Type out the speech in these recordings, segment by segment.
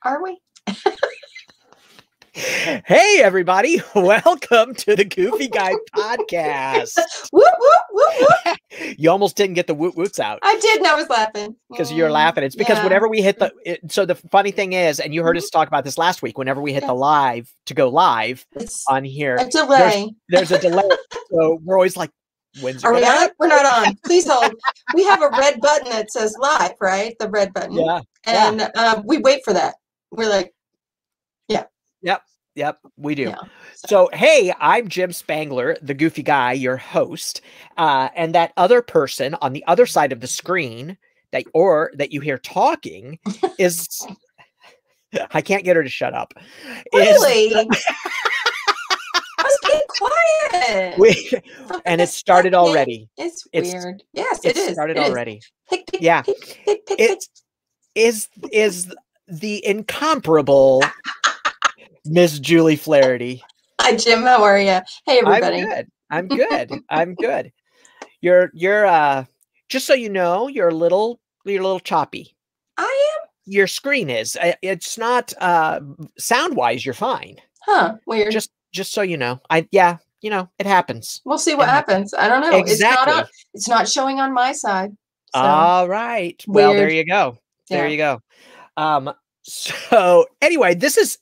Are we? Hey, everybody. Welcome to the Goofy Guy podcast. Whoop, whoop, whoop, whoop. You almost didn't get the woot woots out. I did, and I was laughing. Because you're laughing. It's because whenever we hit so the funny thing is, and you heard us talk about this last week, whenever we hit the live to go live on here, a delay. There's a delay. So we're always like, when's it? Are we on? We're not on. Please hold. We have a red button that says live, right? The red button. Yeah. And we wait for that. We're like, Yep, we do. Yeah. So, hey, I'm Jim Spangler, the Goofy Guy, your host. And that other person on the other side of the screen that you hear talking is, I can't get her to shut up. Really? I was getting quiet. And it started already. It's weird. Yes, it is. It started already. Pick, yeah. It is the incomparable Miss Julie Flaherty. Hi, Jim. How are you? Hey, everybody. I'm good. You're just so you know, you're a little choppy. I am. Your screen is. It's not sound wise. You're fine. Huh? Weird. Just so you know. It happens. We'll see what happens. I don't know. Exactly. It's not showing on my side. So. All right. Weird. Well, there you go. There you go. So anyway, this is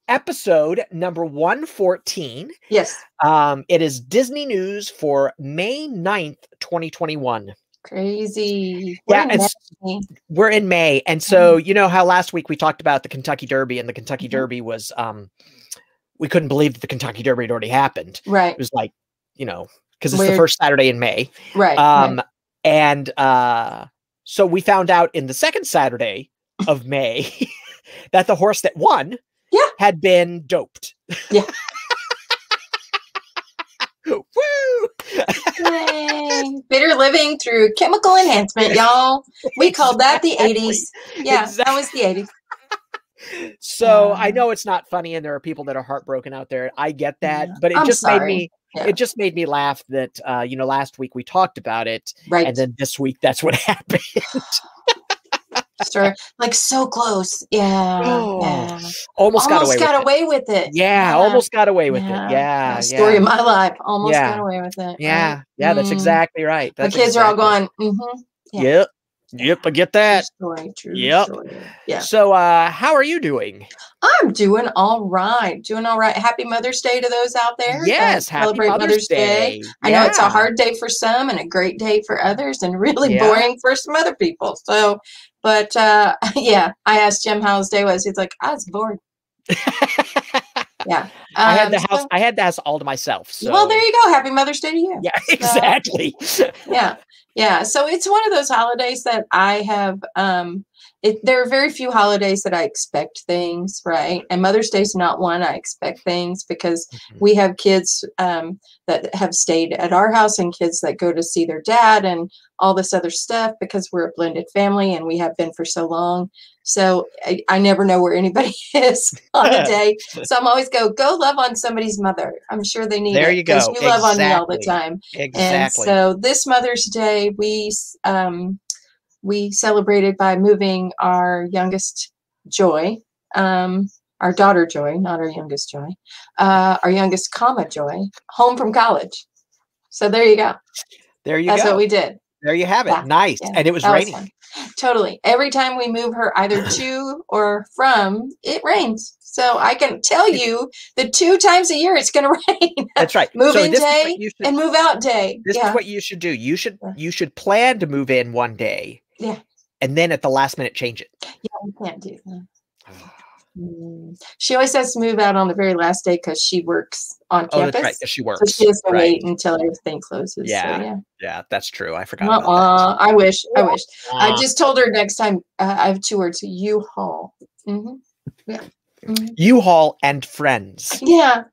episode number 114. Yes. It is Disney news for May 9th, 2021. Crazy. We're in May. And so, you know how last week we talked about the Kentucky Derby, and the Kentucky Derby was, we couldn't believe that the Kentucky Derby had already happened. Right. It was like, because it's the first Saturday in May. Right. And so we found out in the second Saturday of May that the horse that won had been doped. Yeah. Woo! Bitter living through chemical enhancement, y'all. We called that the 80s. Yeah, that was the 80s. So I know it's not funny, and there are people that are heartbroken out there. I get that, but it just made me laugh that last week we talked about it, right? And then this week that's what happened. Sure, like so close. Yeah. Almost got away with it. Yeah, almost got away with it. Yeah. Story of my life. Almost got away with it. Yeah. Right? Yeah, that's exactly right. The kids are all going, Yep, I get that. True yep. Story. Yeah. So how are you doing? I'm doing all right. Happy Mother's Day to those out there. Yes, celebrate Mother's Day. I know it's a hard day for some and a great day for others, and really boring for some other people. So, but I asked Jim how his day was. He's like, I was bored. Yeah. I had the house all to myself. So. Well, there you go. Happy Mother's Day to you. Yeah, exactly. Yeah. So it's one of those holidays that I have, there are very few holidays that I expect things, right? And Mother's Day is not one I expect things, because we have kids that have stayed at our house, and kids that go to see their dad and all this other stuff, because we're a blended family and we have been for so long. So I never know where anybody is on the day. So I'm always go love on somebody's mother. I'm sure they need it. There you go. Because you love on me all the time. Exactly. And so this Mother's Day, we celebrated by moving our youngest Joy, our daughter Joy, not our youngest Joy, our youngest Joy, home from college. So there you go. That's what we did. There you have it. Yeah. Nice. Yeah. And it was raining. Totally. Every time we move her either to or from, it rains. So I can tell you that 2 times a year it's going to rain. That's right. Move in day and move out day. This is what you should do. You should plan to move in one day. Yeah. And then at the last minute change it. Yeah, we can't do that. She always has to move out on the very last day because she works on campus. That's right. She works. So she has to wait until everything closes. Yeah. So, yeah, that's true. I forgot about that. I wish. I just told her next time I have 2 words: U-Haul. Yeah. U-Haul and friends. Yeah.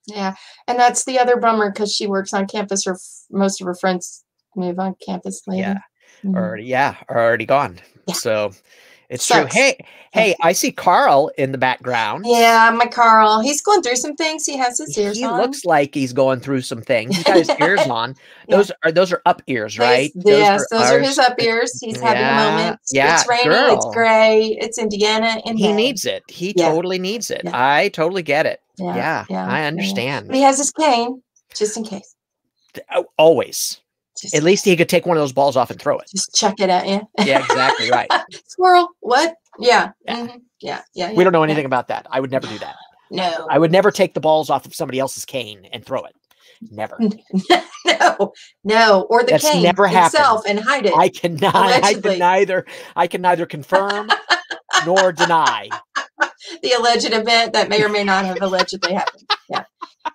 Yeah. And that's the other bummer, because she works on campus. Most of her friends move on campus later. Yeah. Already gone. Yeah. So It's true. Sucks. Hey, I see Carl in the background. Yeah, my Carl. He's going through some things. He has his ears He on. looks like he's going through some things. He's got his ears on. Yeah. Those are up ears, right? Yes, those are his up ears. He's having a moment. Yeah, It's raining. girl. It's gray. It's Indiana in He May. needs it. He totally needs it. Yeah. I totally get it. Yeah, I understand. But he has his cane just in case. Always. At least he could take one of those balls off and throw it. Just chuck it at you. Yeah, exactly right. Squirrel. What? Yeah. Yeah. Yeah. We don't know anything about that. I would never do that. No. I would never take the balls off of somebody else's cane and throw it. Never. No. Or the That's cane never itself happened. and hide it. I cannot. Allegedly. I can neither confirm nor deny the alleged event that may or may not have allegedly happened. Yeah.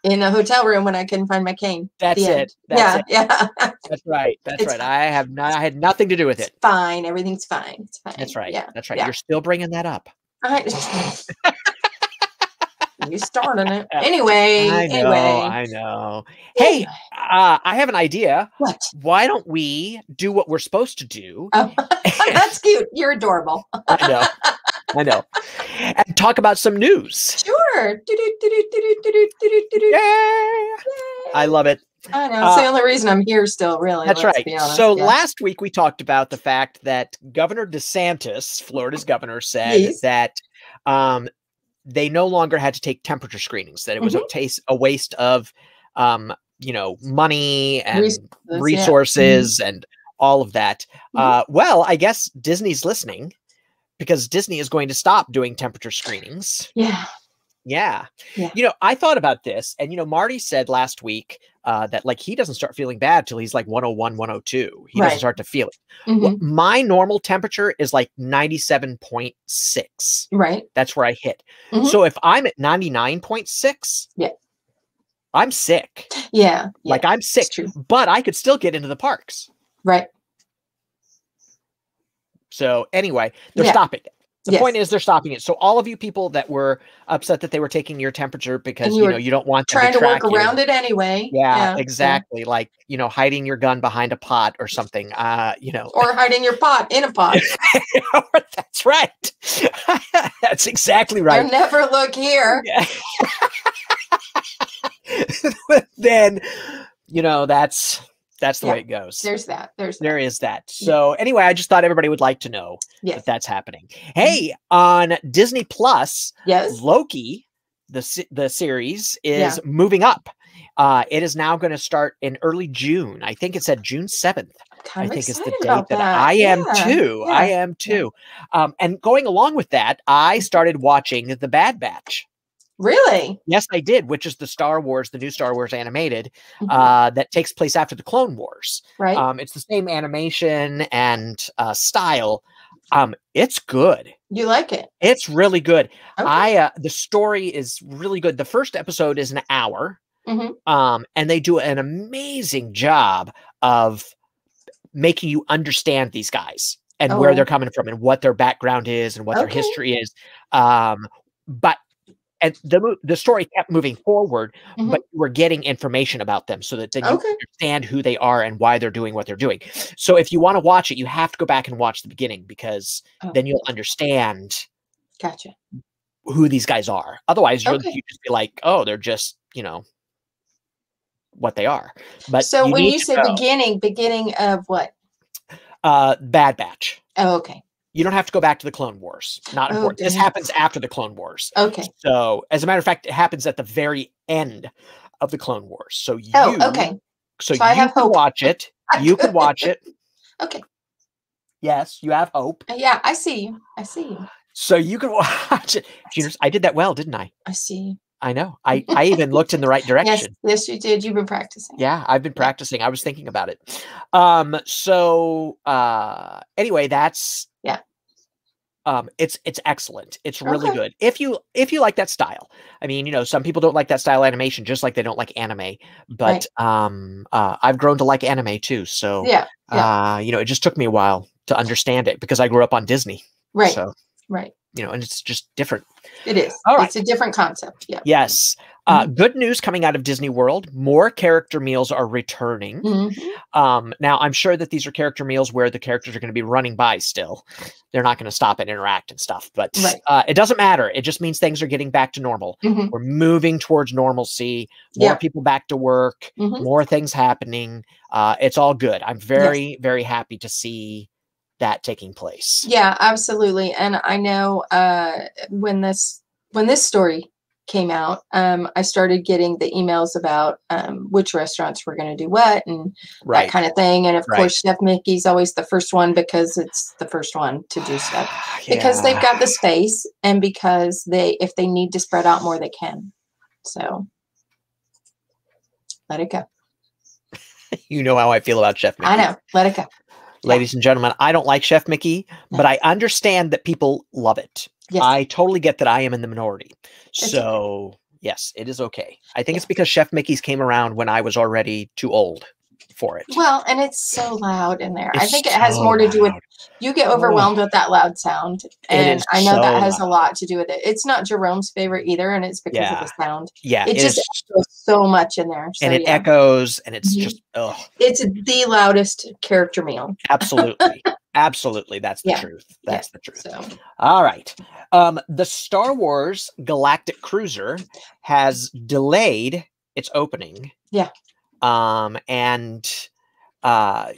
In a hotel room when I couldn't find my cane. That's it. That's it. Yeah. That's right. That's right. I had nothing to do with it. Fine. Everything's fine. It's fine. That's right. Yeah. That's right. Yeah. You're still bringing that up. You started it. Anyway. I know. Hey, I have an idea. What? Why don't we do what we're supposed to do? Oh, that's cute. You're adorable. I know. And talk about some news. Sure. Yeah. I love it. I know. It's the only reason I'm here still, really. That's let's right. be honest. So last week we talked about the fact that Governor DeSantis, Florida's governor, said that they no longer had to take temperature screenings, that it was a waste of money and resources and all of that. Well, I guess Disney's listening, because Disney is going to stop doing temperature screenings. Yeah. I thought about this, and Marty said last week that like he doesn't start feeling bad till he's like 101, 102. He doesn't start to feel it. Well, my normal temperature is like 97.6. Right. That's where I hit. So if I'm at 99.6, I'm sick. Yeah. Like I'm sick, but I could still get into the parks. Right. So anyway, they're stopping it. The point is they're stopping it. So all of you people that were upset that they were taking your temperature because you don't want them trying to work track you. around it anyway. Yeah, exactly. Yeah. Like, hiding your gun behind a pot or something, or hiding your pot in a pot. That's right. That's exactly right. Or never look here. Then, that's the way it goes. There is that. So anyway, I just thought everybody would like to know that that's happening. Hey, on Disney Plus, Loki, the series is moving up. It is now going to start in early June. I think it said June 7th. I think is the date that I am too. I am too. And going along with that, I started watching The Bad Batch. Really? Yes, I did, which is the new Star Wars animated that takes place after the Clone Wars. Right. It's the same animation and style. It's good. You like it? It's really good. Okay. The story is really good. The first episode is an hour. And they do an amazing job of making you understand these guys and where they're coming from and what their background is and what their history is. And the story kept moving forward, but we're getting information about them so that then you understand who they are and why they're doing what they're doing. So if you want to watch it, you have to go back and watch the beginning, because then you'll understand who these guys are. Otherwise, you just be like, oh, they're just, what they are. But so when you say beginning of what? Bad Batch. Oh, okay. You don't have to go back to the Clone Wars. Not important. This happens after the Clone Wars. Okay. So, as a matter of fact, it happens at the very end of the Clone Wars. So you, So you can watch it. You can watch it. Okay. Yes, you have hope. Yeah, I see you. So you can watch it. I did that well, didn't I? I see you. I know. I even looked in the right direction. Yes, you did. You've been practicing. Yeah, I've been practicing. I was thinking about it. Anyway, that's it's excellent. It's really good. If you like that style. I mean, some people don't like that style animation, just like they don't like anime. But I've grown to like anime too. So it just took me a while to understand it because I grew up on Disney. Right. So, right. and it's just different. It is. All right. It's a different concept. Yeah. Yes. Good news coming out of Disney World. More character meals are returning. Now, I'm sure that these are character meals where the characters are going to be running by still. They're not going to stop and interact and stuff. But it doesn't matter. It just means things are getting back to normal. We're moving towards normalcy. More people back to work. More things happening. It's all good. I'm very, very happy to see that taking place. Yeah, absolutely. And I know when this story came out, I started getting the emails about which restaurants were going to do what and that kind of thing. And of course, Chef Mickey's always the first one because it's the first one to do stuff because they've got the space and because if they need to spread out more, they can. So let it go. You know how I feel about Chef Mickey. I know. Let it go. Ladies and gentlemen, I don't like Chef Mickey, but I understand that people love it. Yes. I totally get that I am in the minority. So, yes, it is okay. I think it's because Chef Mickey's came around when I was already too old for it. Well, and it's so loud in there. I think it has more to do with you get overwhelmed with that loud sound. And I know that has a lot to do with it. It's not Jerome's favorite either, and it's because of the sound. Yeah. It just echoes so much in there. So, and it echoes, and it's just, it's the loudest character meal. Absolutely. Absolutely. That's the truth. That's the truth. So. All right. The Star Wars Galactic Cruiser has delayed its opening. Yeah. And I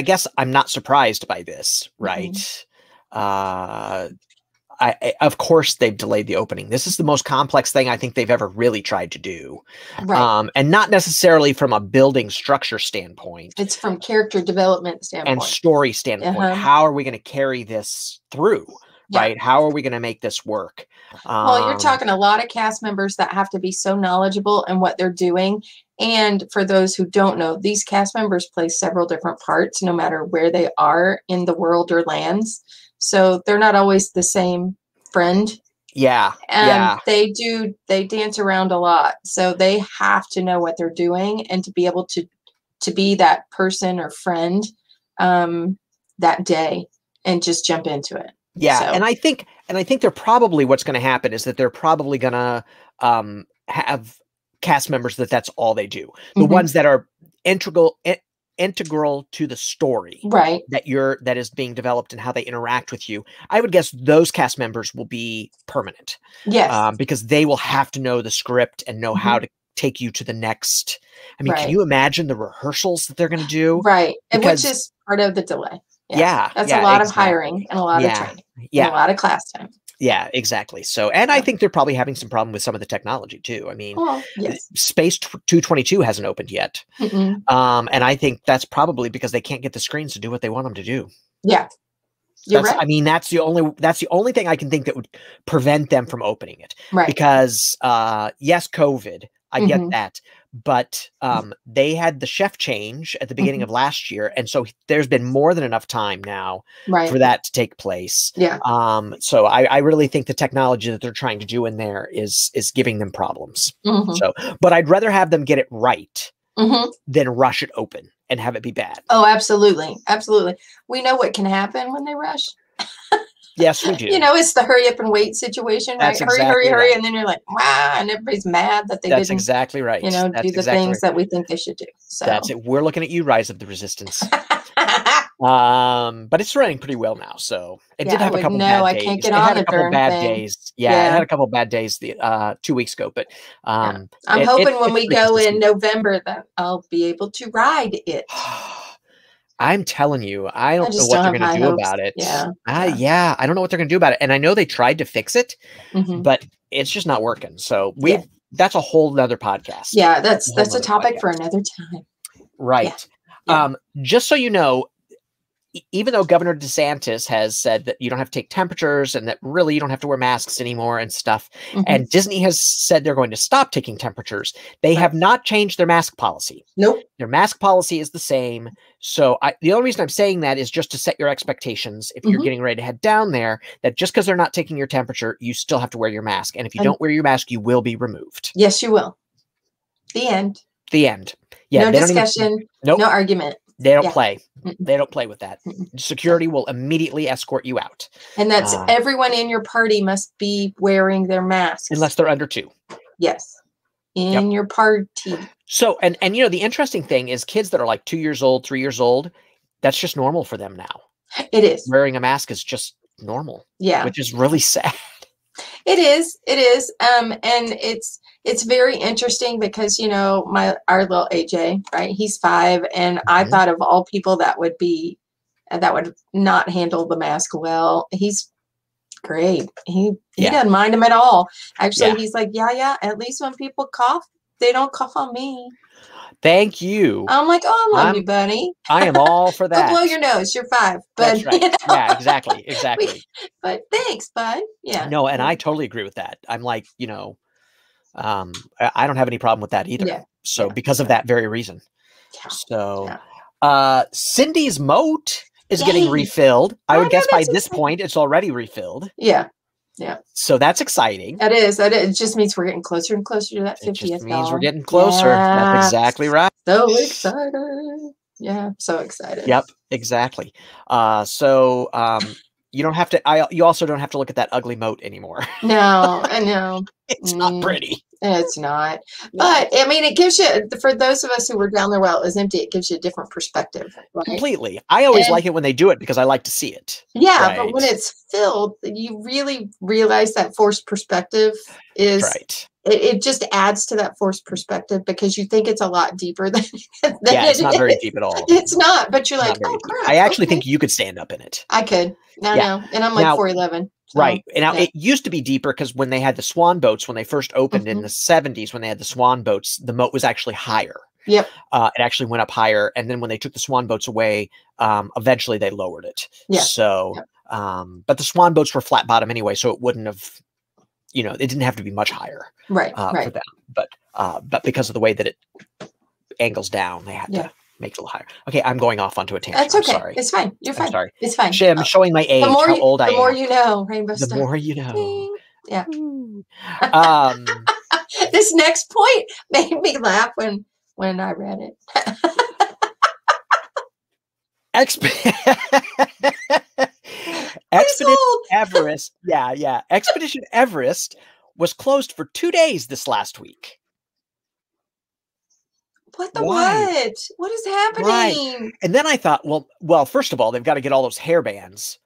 guess I'm not surprised by this, right? Of course they've delayed the opening. This is the most complex thing I think they've ever really tried to do. Right. And not necessarily from a building structure standpoint. It's from character development standpoint. And story standpoint. How are we going to carry this through? Right? How are we going to make this work? Well, you're talking a lot of cast members that have to be so knowledgeable in what they're doing. And for those who don't know, these cast members play several different parts, no matter where they are in the world or lands. So they're not always the same friend. Yeah. And they dance around a lot. So they have to know what they're doing and to be able to be that person or friend that day and just jump into it. Yeah, so. and I think they're probably what's going to happen is that they're probably going to have cast members that's all they do. The ones that are integral to the story, right? That is being developed and how they interact with you. I would guess those cast members will be permanent. Yes, because they will have to know the script and know how to take you to the next. I mean, can you imagine the rehearsals that they're going to do? Right, which is part of the delay. Yeah, that's a lot of hiring and a lot of training. And a lot of class time. Yeah, exactly. So, and I think they're probably having some problem with some of the technology too. I mean, Space 222 hasn't opened yet. And I think that's probably because they can't get the screens to do what they want them to do. Yeah. You're right. I mean, that's the only thing I can think that would prevent them from opening it. Right. Because yes, COVID, I get that. But they had the chef change at the beginning of last year. And so there's been more than enough time now for that to take place. Yeah. So I really think the technology that they're trying to do in there is giving them problems. So, but I'd rather have them get it right than rush it open and have it be bad. Oh, absolutely. Absolutely. We know what can happen when they rush. Yes, we do. It's the hurry up and wait situation, right? Hurry. And then you're like, wow. And everybody's mad that they didn't. Exactly right. Do the things that we think they should do. So that's it. We're looking at you, Rise of the Resistance. But it's running pretty well now. So it did have a couple bad days. I can't get on the darn thing. Yeah, it had a couple bad days 2 weeks ago. But I'm hoping when we go in November that I'll be able to ride it. I'm telling you, I don't know what they're going to do about it. Yeah. I don't know what they're going to do about it. And I know they tried to fix it, but it's just not working. So that's a whole nother podcast. Yeah, that's a topic for another time. Right. Yeah. Just so you know, even though Governor DeSantis has said that you don't have to take temperatures and that really you don't have to wear masks anymore and stuff, and Disney has said they're going to stop taking temperatures, they have not changed their mask policy. Nope. Their mask policy is the same. So the only reason I'm saying that is just to set your expectations if you're getting ready to head down there, that just because they're not taking your temperature, you still have to wear your mask. And if you don't wear your mask, you will be removed. Yes, you will. The end. The end. Yeah. No discussion. No argument. They don't Yeah. play. Mm-mm. They don't play with that. Mm-mm. Security will immediately escort you out. And that's everyone in your party must be wearing their masks. Unless they're under 2. Yes. In your party. So, and you know, the interesting thing is kids that are like 2 years old, 3 years old, that's just normal for them now. It is. Wearing a mask is just normal. Yeah. Which is really sad. It is. It is. And it's very interesting because, you know, our little AJ, right? He's 5, and I thought of all people that would not handle the mask well. He's great. He doesn't mind them at all. Actually, he's like, yeah. At least when people cough, they don't cough on me. Thank you. I'm like, oh, I love you, buddy. I am all for that. Don't blow your nose. You're 5. But, that's right. You know, yeah, exactly. But thanks, bud. Yeah. No, and I totally agree with that. I'm like, you know, I don't have any problem with that either. Yeah. So because of that very reason. Yeah. So Cindy's moat is getting refilled. I would guess by this point it's already refilled. Yeah. Yeah. So that's exciting. That is. It just means we're getting closer and closer to that 50th. It just means we're getting closer. Yeah. That's exactly right. So excited. Yeah, so excited. Yep, exactly. So you don't have to. You also don't have to look at that ugly moat anymore. No, I know. It's not pretty. It's not. But I mean, it gives you, for those of us who were down there while it was empty, it gives you a different perspective. Right? Completely. I always like it when they do it because I like to see it. Yeah, right? But when it's filled, you really realize that forced perspective is right. It just adds to that forced perspective because you think it's a lot deeper than it's not very deep at all. It's not, but you're like, oh crap. I actually think you could stand up in it. I could. No, and I'm like 4'11". So, right. And now it used to be deeper because when they had the swan boats, when they first opened in the 70s, when they had the swan boats, the moat was actually higher. Yep. It actually went up higher. And then when they took the swan boats away, eventually they lowered it. Yeah. So, but the swan boats were flat bottom anyway, so it wouldn't have, you know, it didn't have to be much higher. Right. For them. But because of the way that it angles down, they had to make it a little higher. Okay, I'm going off onto a tangent. That's okay. Sorry. It's fine. You're fine. I'm sorry. It's fine. I'm showing my age, how old I am. The more you know, Rainbow The Star. more you know. Yeah. Um, this next point made me laugh when I read it. Expedition Everest. Yeah. Expedition Everest was closed for 2 days this last week. What the what? What is happening? Right. And then I thought, well, first of all, they've got to get all those hairbands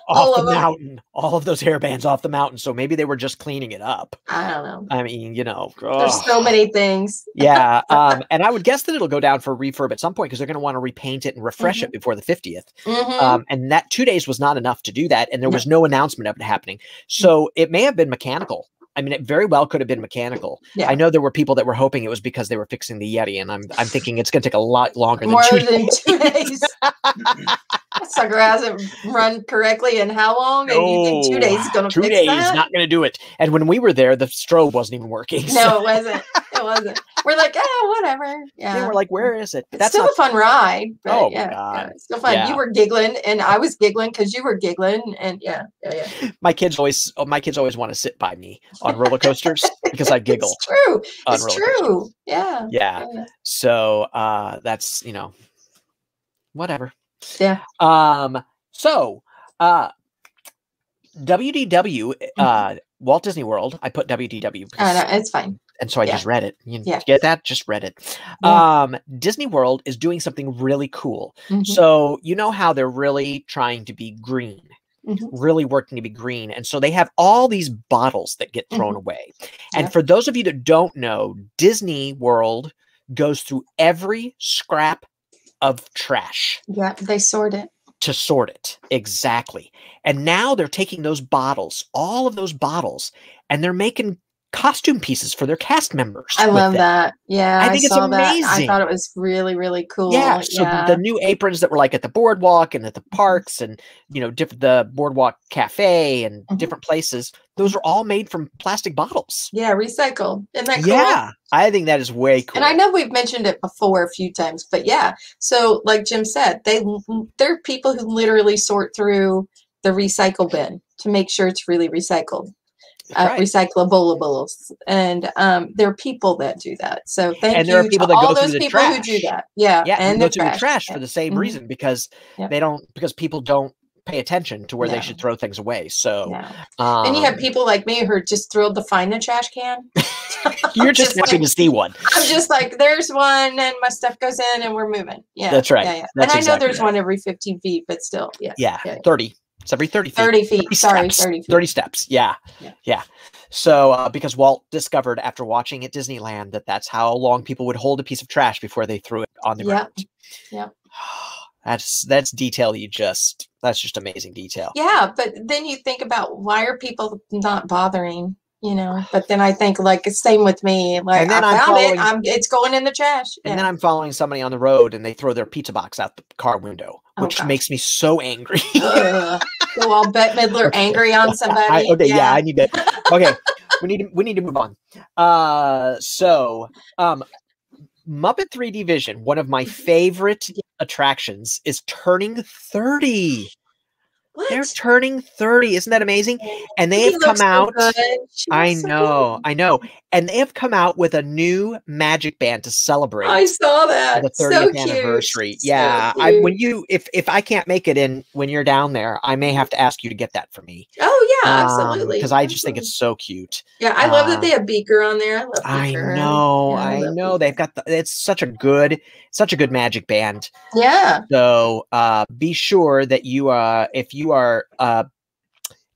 off the mountain. All of those hairbands off the mountain. So maybe they were just cleaning it up. I don't know. I mean, you know. There's so many things. Yeah. And I would guess that it'll go down for refurb at some point because they're going to want to repaint it and refresh it before the 50th. And that 2 days was not enough to do that. And there was no announcement of it happening. So it may have been mechanical. I mean, it very well could have been mechanical. Yeah. I know there were people that were hoping it was because they were fixing the Yeti, and I'm thinking it's going to take a lot longer than 2 days. 2 days. That sucker hasn't run correctly in how long? And you think 2 days is going to fix 2 days that? Not going to do it. And when we were there, the strobe wasn't even working. No, it wasn't. It wasn't. We're like, whatever. Yeah. They were like, where is it? That's still a fun ride. Oh my God. It's still fun. Yeah. You were giggling and I was giggling because you were giggling, and yeah. My kids always want to sit by me on roller coasters because I giggle. It's true. It's true. Yeah. So that's, you know, whatever. Yeah. So WDW Walt Disney World, I put WDW no, it's fine. And so I just read it. You get that? Just read it. Yeah. Disney World is doing something really cool. So you know how they're really trying to be green, really working to be green. And so they have all these bottles that get thrown away. And for those of you that don't know, Disney World goes through every scrap of trash. Yeah, they sort it. To sort it. Exactly. And now they're taking those bottles, all of those bottles, and they're making costume pieces for their cast members. I love that. Yeah, I think it's amazing. That. I thought it was really, really cool. Yeah. So the new aprons that were like at the boardwalk and at the parks and, you know, the boardwalk cafe and different places, those are all made from plastic bottles. Yeah, recycled. Isn't that cool? Yeah, I think that is way cool. And I know we've mentioned it before a few times, but yeah. So like Jim said, they're people who literally sort through the recycle bin to make sure it's really recycled. That's right. recyclables, and there are people that do that. So thank And there are you people to that all go through those the people who do trash. that. Yeah, Yeah, they and go the through the trash. trash Yeah. for the same reason, because Yep. because people don't pay attention to where they should throw things away. So, and you have people like me who are just thrilled to find the trash can. you're just happy to see one. I'm just like, there's one, and my stuff goes in, and we're moving. Yeah, that's right. Yeah. That's and I know there's right. one every 15 feet, but still, Yeah, 30. It's every 30 feet. 30 feet. 30 Sorry, steps. 30 feet. 30 steps. Yeah. So, because Walt discovered after watching at Disneyland that that's how long people would hold a piece of trash before they threw it on the ground. Yeah. That's detail that's just amazing detail. Yeah, but then you think about, why are people not bothering? But then I think, like, it's same with me. Like, I found it. It's going in the trash. And then I'm following somebody on the road and they throw their pizza box out the car window, which makes me so angry. So I'll Bette Midler angry on somebody. I need to. Okay, we need to move on. Muppet 3D Vision, one of my favorite attractions, is turning 30. What? They're turning 30. Isn't that amazing? And they have come out. I know. And they have come out with a new magic band to celebrate. I saw that. The 30th anniversary. Yeah. If I can't make it in when you're down there, I may have to ask you to get that for me. Oh yeah, absolutely. Because I just think it's so cute. Yeah, I love that they have Beaker on there. I know. They've got it's such a good magic band. Yeah. So be sure that if you are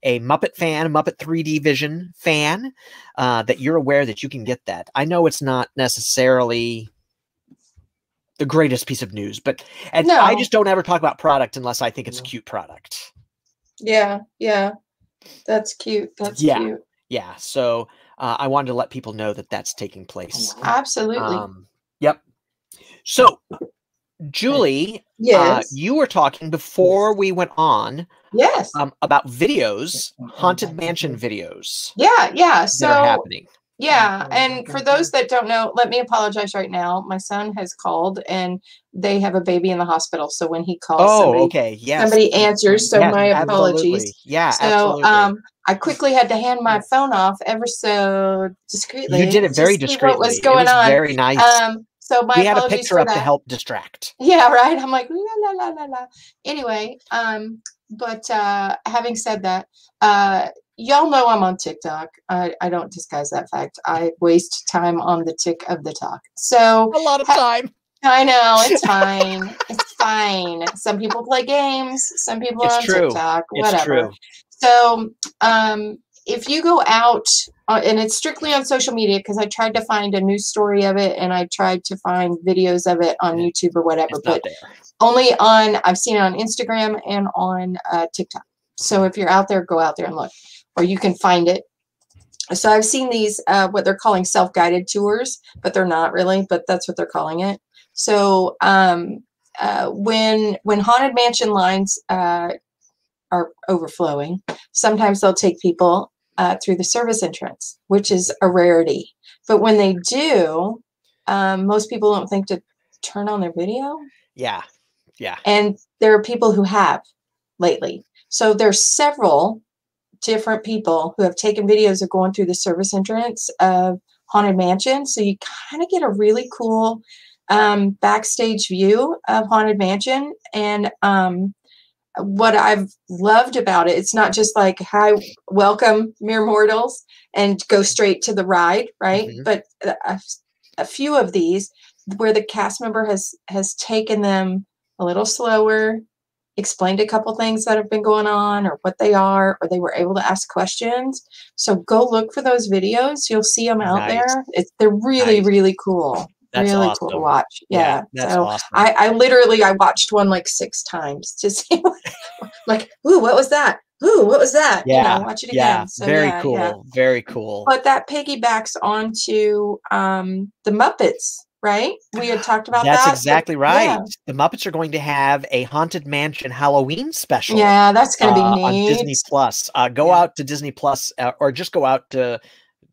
a Muppet fan, Muppet 3D Vision fan, that you're aware that you can get that. I know it's not necessarily the greatest piece of news, but I just don't ever talk about product unless I think it's a cute product. Yeah. That's cute. That's cute. Yeah. So I wanted to let people know that that's taking place. Absolutely. Yep. So, Julie, yes, you were talking before we went on. Yes. About videos, Haunted Mansion videos. Yeah. So that are happening. Yeah, and for those that don't know, let me apologize right now. My son has called, and they have a baby in the hospital. So when he calls, somebody answers. So my apologies. Yeah, so I quickly had to hand my phone off ever so discreetly. You did it very discreetly. What was going on? Very nice. So my we had apologies a picture for up that. to help distract. Yeah, right. I'm like la la la la. Anyway, but having said that, y'all know I'm on TikTok. I don't disguise that fact. I waste time on the tick of the talk. So a lot of time. I know, it's fine. It's fine. Some people play games. Some people are on TikTok. Whatever. So if you go out, and it's strictly on social media, because I tried to find a news story of it, and I tried to find videos of it on YouTube or whatever, but only I've seen it on Instagram and on TikTok. So if you're out there, go out there and look, or you can find it. So I've seen these, what they're calling self-guided tours, but they're not really, but that's what they're calling it. So when Haunted Mansion lines are overflowing, sometimes they'll take people through the service entrance, which is a rarity. But when they do, most people don't think to turn on their video. Yeah. And there are people who have lately. So there's several different people who have taken videos of going through the service entrance of Haunted Mansion. So you kind of get a really cool backstage view of Haunted Mansion. And what I've loved about it, it's not just like, hi, welcome, mere mortals, and go straight to the ride, right? Mm-hmm. But a few of these where the cast member has taken them a little slower, explained a couple things that have been going on or what they are, or they were able to ask questions. So go look for those videos. You'll see them out there. They're really, really cool. That's really awesome. cool to watch. Yeah. That's so awesome. I watched one like 6 times to see like, ooh, what was that? Ooh, what was that? Yeah. Watch it again. So, very cool. Yeah. Very cool. But that piggybacks onto the Muppets. Right? We had talked about that. That's exactly right. Yeah. The Muppets are going to have a Haunted Mansion Halloween special. Yeah, that's going to be neat. On Disney Plus. Go out to Disney Plus, or just go out to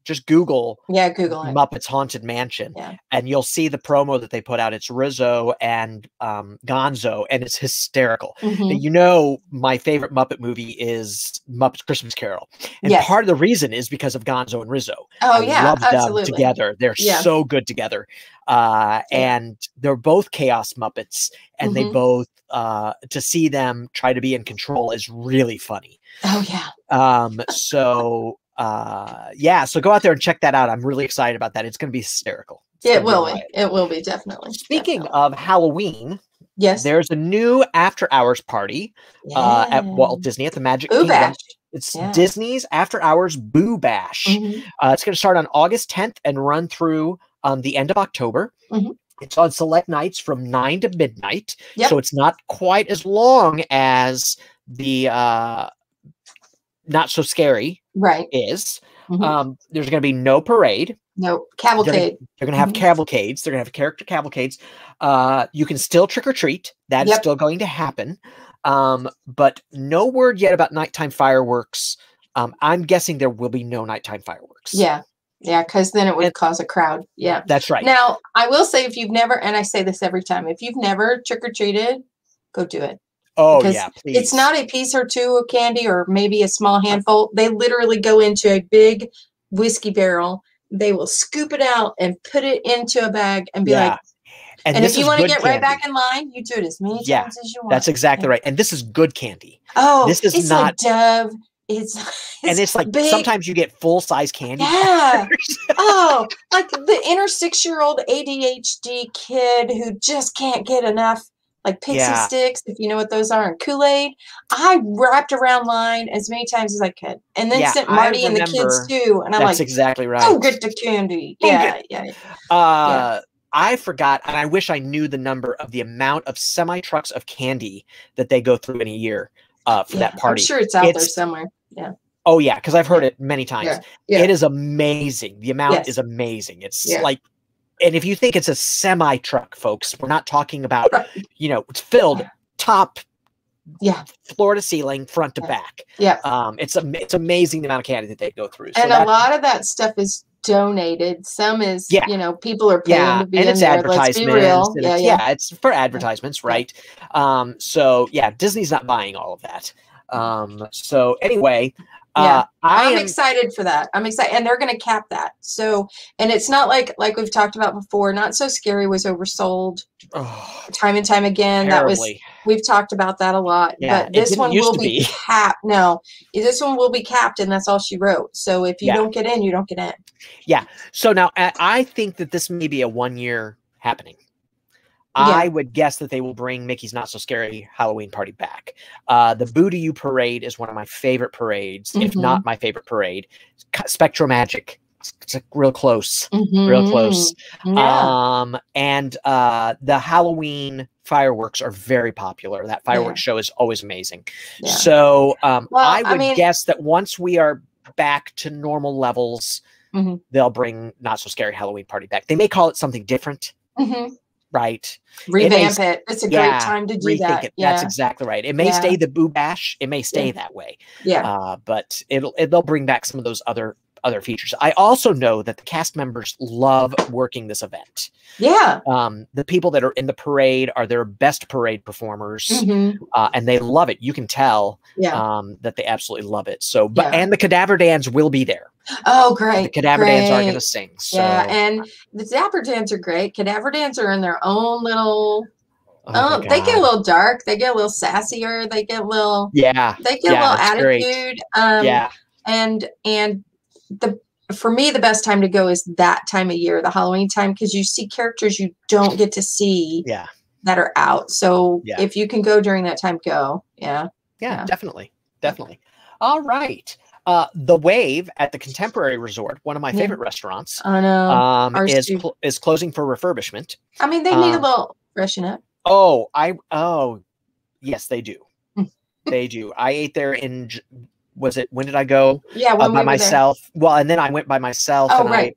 just Google Google it. Muppets Haunted Mansion, Yeah. and you'll see the promo that they put out. It's Rizzo and Gonzo, and it's hysterical. Mhm. You know, my favorite Muppet movie is Muppets Christmas Carol, and Yes. part of the reason is because of Gonzo and Rizzo. Oh, I yeah, love them absolutely. together. They're Yeah. so good together, and they're both chaos Muppets, and they both to see them try to be in control is really funny. Oh yeah. So so go out there and check that out. I'm really excited about that. It's going to be hysterical. It will be. It will be, definitely. Speaking of Halloween, yes, there's a new after hours party at Walt Disney at the Magic Boo Kingdom. Bash. It's Disney's After Hours Boo Bash. It's going to start on August 10th and run through the end of October. It's on select nights from 9 to midnight. So it's not quite as long as the Not So Scary is. There's going to be no parade. No cavalcade. They're going to have cavalcades. They're going to have character cavalcades. You can still trick or treat. That is still going to happen. But no word yet about nighttime fireworks. I'm guessing there will be no nighttime fireworks. Yeah. Yeah, because then it would cause a crowd. Yeah. That's right. Now, I will say, if you've never, and I say this every time, if you've never trick-or-treated, go do it. Oh, yeah, please. It's not a piece or two of candy or maybe a small handful. They literally go into a big whiskey barrel. They will scoop it out and put it into a bag and be like, and if you want to get right back in line, you do it as many times as you want. That's exactly right. And this is good candy. Oh, this is it's not like Dove. It's like big. Sometimes you get full-size candy. Yeah. Oh, like the inner 6-year-old ADHD kid who just can't get enough, like Pixie Sticks, if you know what those are, and Kool-Aid. I wrapped around line as many times as I could, and then sent Marty and the kids too. And I'm like, that's exactly right. Oh, get the candy. Yeah. I forgot, and I wish I knew the number of the amount of semi-trucks of candy that they go through in a year. For that party. I'm sure it's out there somewhere. Yeah. Oh yeah, because I've heard it many times. Yeah. It is amazing. The amount is amazing. It's like, and if you think it's a semi truck, folks, we're not talking about, it's filled top, floor to ceiling, front to back. Yeah. It's amazing the amount of candy that they go through. So and a lot of that stuff is donated. Some is, people are paying to be in it's there. Let's be real. It's for advertisements, right? So Disney's not buying all of that. So anyway, I'm excited for that. I'm excited, and they're going to cap that. So, and it's not like we've talked about before. Not So Scary was oversold time and time again. Terribly. We've talked about that a lot. Yeah, but this one will be capped. No, this one will be capped, and that's all she wrote. So if you don't get in, you don't get in. Yeah. So now I think that this may be a 1-year happening. I would guess that they will bring Mickey's Not So Scary Halloween Party back. The Boo to You Parade is one of my favorite parades, if not my favorite parade. Spectro Magic. It's like real close. Real close. Yeah. And the Halloween fireworks are very popular. That fireworks show is always amazing. Yeah. So I would guess that once we are back to normal levels, they'll bring Not So Scary Halloween Party back. They may call it something different. Right. Revamp it. It's a great time to do that. Yeah. That's exactly right. It may stay the Boo Bash. It may stay that way. Yeah. But they'll bring back some of those other features. I also know that the cast members love working this event. Yeah. The people that are in the parade are their best parade performers, and they love it. You can tell that they absolutely love it. So, and the Cadaver Dans will be there. Oh, great. The Cadaver Dans are going to sing. So. Yeah, and the Dapper Dans are great. Cadaver Dans are in their own little... they get a little dark. They get a little sassier. They get a little... Yeah. They get a little attitude. And for me, the best time to go is that time of year, the Halloween time, because you see characters you don't get to see that are out. So if you can go during that time, go. Yeah, definitely. All right. The Wave at the Contemporary Resort, one of my favorite restaurants, I know. is closing for refurbishment. I mean, they need a little freshen up. Yes, they do. They do. I ate there in... when did I go? Yeah, by myself. Well, and then I went by myself. Oh, right.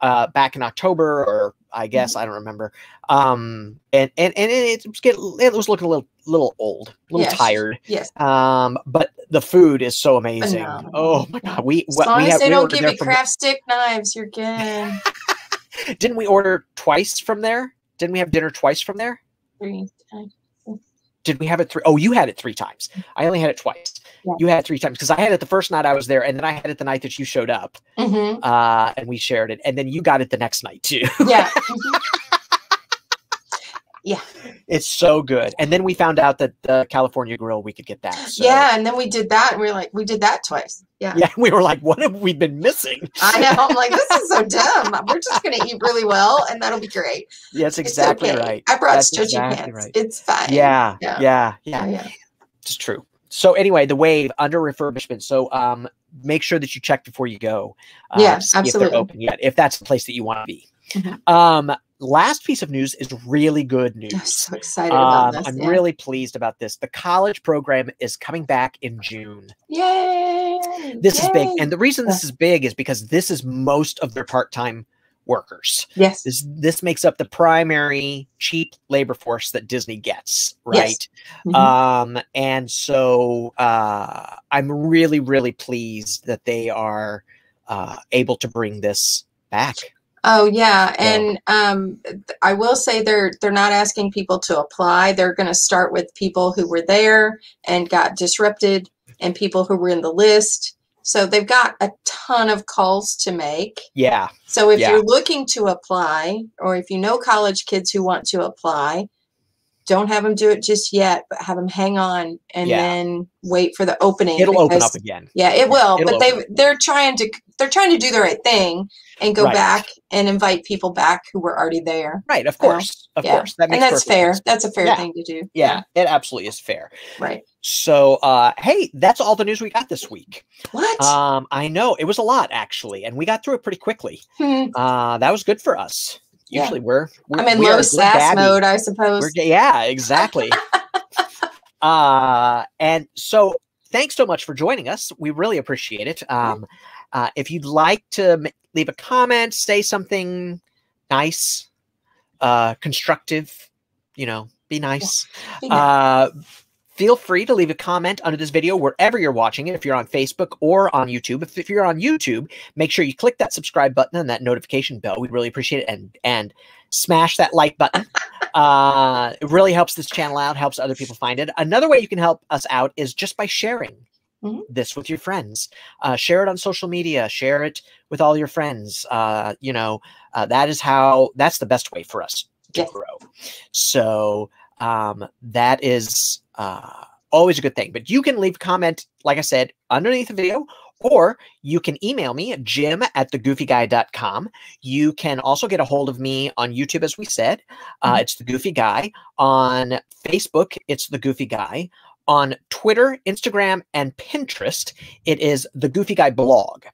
Back in October or I guess. I don't remember. And it was looking a little old, a little tired. Yes. But the food is so amazing. Phenomenal. Oh my God. As long as they don't give you craft stick knives, you're good. Didn't we order twice from there? Didn't we have dinner twice from there? 3 times. Did we have it 3? Oh, you had it 3 times. I only had it twice. Yeah. You had it 3 times because I had it the first night I was there, and then I had it the night that you showed up, and we shared it, and then you got it the next night too. Yeah. Yeah. It's so good. And then we found out that the California Grill, we could get that. So. Yeah, and then we did that, and we were like, we did that twice. Yeah. Yeah, we were like, what have we been missing? I know. I'm like, this is so dumb. We're just going to eat really well, and that'll be great. Yeah, that's exactly right. I brought stretchy pants. Right. It's fine. Yeah. It's true. So anyway, the Wave under refurbishment. So make sure that you check before you go. Yeah, see absolutely. if they're open yet, if that's the place that you want to be. Last piece of news is really good news. I'm so excited about this. I'm really pleased about this. The college program is coming back in June. Yay! This is big. And the reason this is big is because this is most of their part-time workers. Yes. This makes up the primary cheap labor force that Disney gets, right? Yes. And so I'm really, really pleased that they are able to bring this back. Oh yeah, and I will say they're not asking people to apply. They're going to start with people who were there and got disrupted, and people who were in the list. So they've got a ton of calls to make. Yeah. So if you're looking to apply, or if you know college kids who want to apply, don't have them do it just yet, but have them hang on and then wait for the opening. It'll open up again. Yeah, it will. But they're trying to do the right thing and go back and invite people back who were already there. Right, of course. Of course. That makes that's fair. Sense. That's a fair thing to do. Yeah, it absolutely is fair. Right. So hey, that's all the news we got this week. What? I know. It was a lot actually, and we got through it pretty quickly. That was good for us. Usually I'm in low sass mode, I suppose. Yeah, exactly. And so thanks so much for joining us. We really appreciate it. If you'd like to leave a comment, say something nice, constructive, be nice. Feel free to leave a comment under this video wherever you're watching it, if you're on Facebook or on YouTube. If you're on YouTube, make sure you click that subscribe button and that notification bell. We'd really appreciate it. And smash that like button. It really helps this channel out, helps other people find it. Another way you can help us out is just by sharing this with your friends. Share it on social media. Share it with all your friends. That's the best way for us to grow. So that is always a good thing. But you can leave a comment, like I said, underneath the video, or you can email me at jim@thegoofyguy.com. You can also get a hold of me on YouTube, as we said. It's The Goofy Guy. On Facebook, it's The Goofy Guy. On Twitter, Instagram, and Pinterest, it is The Goofy Guy Blog.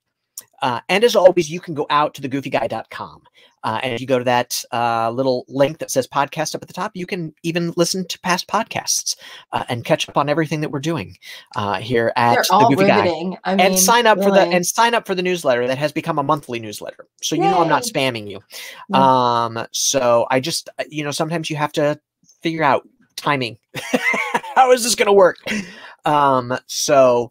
And as always, you can go out to thegoofyguy.com. And if you go to that little link that says podcast up at the top, you can even listen to past podcasts and catch up on everything that we're doing here at The Goofy Guy. And sign up for the newsletter that has become a monthly newsletter. So you know I'm not spamming you. So I just, sometimes you have to figure out timing. How is this going to work? So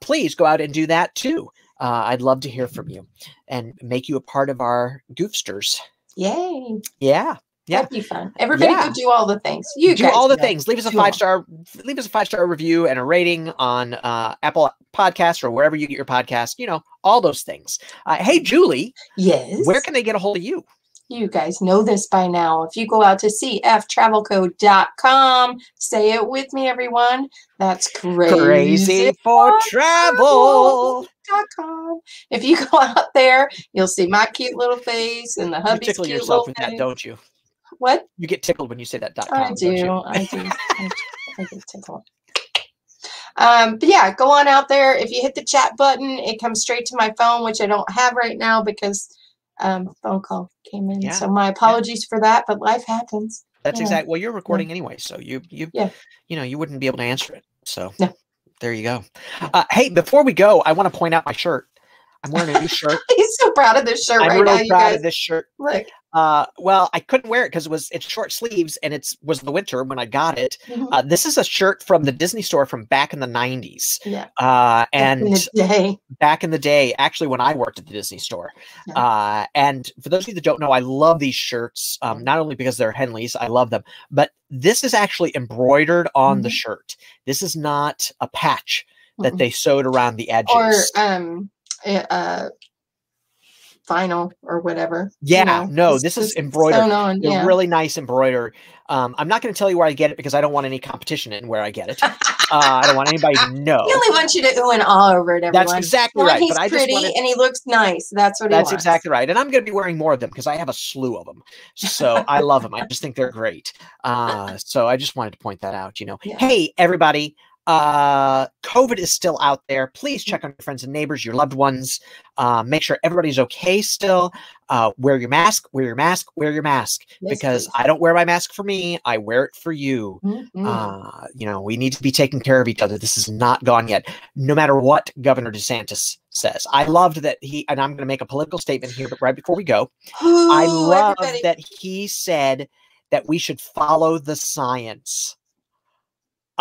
please go out and do that too. I'd love to hear from you and make you a part of our Goofsters. Yay. Yeah. That'd be fun. Everybody go do all the things. You do all the things. Leave us a 5-star review and a rating on Apple Podcasts or wherever you get your podcast. All those things. Hey, Julie. Yes. Where can they get a hold of you? You guys know this by now. If you go out to cftravelco.com, say it with me, everyone. That's crazy for travel. If you go out there, you'll see my cute little face and the hubby's tickle cute yourself little with face. that, don't you? What? You get tickled when you say that .com. I do. I get tickled. But yeah, go on out there. If you hit the chat button, it comes straight to my phone, which I don't have right now because phone call came in. So my apologies for that, but life happens. That's exactly. Well, you're recording anyway, so you wouldn't be able to answer it. So there you go. Hey, before we go, I want to point out my shirt. I'm wearing a new shirt. He's so proud of this shirt right now. I'm really proud of this shirt. Look. Well, I couldn't wear it because it's short sleeves and was the winter when I got it. Mhm. This is a shirt from the Disney store from back in the 90s. Yeah. And In the day. back in the day, actually, when I worked at the Disney store. Yeah. And for those of you that don't know, I love these shirts, not only because they're Henleys, I love them, but this is actually embroidered on the shirt. This is not a patch that they sewed around the edges. Or vinyl or whatever. Yeah, no, this is embroidered. Sewn on, They're yeah. really nice embroidered. I'm not going to tell you where I get it because I don't want any competition in where I get it. I don't want anybody to know. He only wants you to ooh and ah over it, everyone. That's exactly right. He's but I pretty just wanted, and he looks nice. That's what he wants. That's exactly right. And I'm going to be wearing more of them because I have a slew of them. So I love them. I just think they're great. So I just wanted to point that out, Yeah. Hey, everybody. COVID is still out there. Please check on your friends and neighbors, your loved ones. Make sure everybody's okay still. Wear your mask, wear your mask, wear your mask. Yes, because please. I don't wear my mask for me. I wear it for you. We need to be taking care of each other. This is not gone yet. No matter what Governor DeSantis says. I loved that and I'm going to make a political statement here, but right before we go, I love that he said that we should follow the science.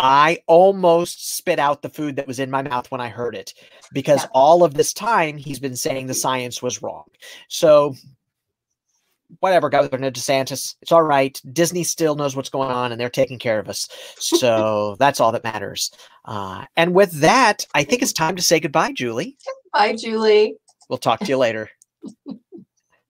I almost spit out the food that was in my mouth when I heard it because all of this time he's been saying the science was wrong. So whatever, Governor DeSantis, it's all right. Disney still knows what's going on and they're taking care of us. So that's all that matters. And with that, I think it's time to say goodbye, Julie. Bye, Julie. We'll talk to you later.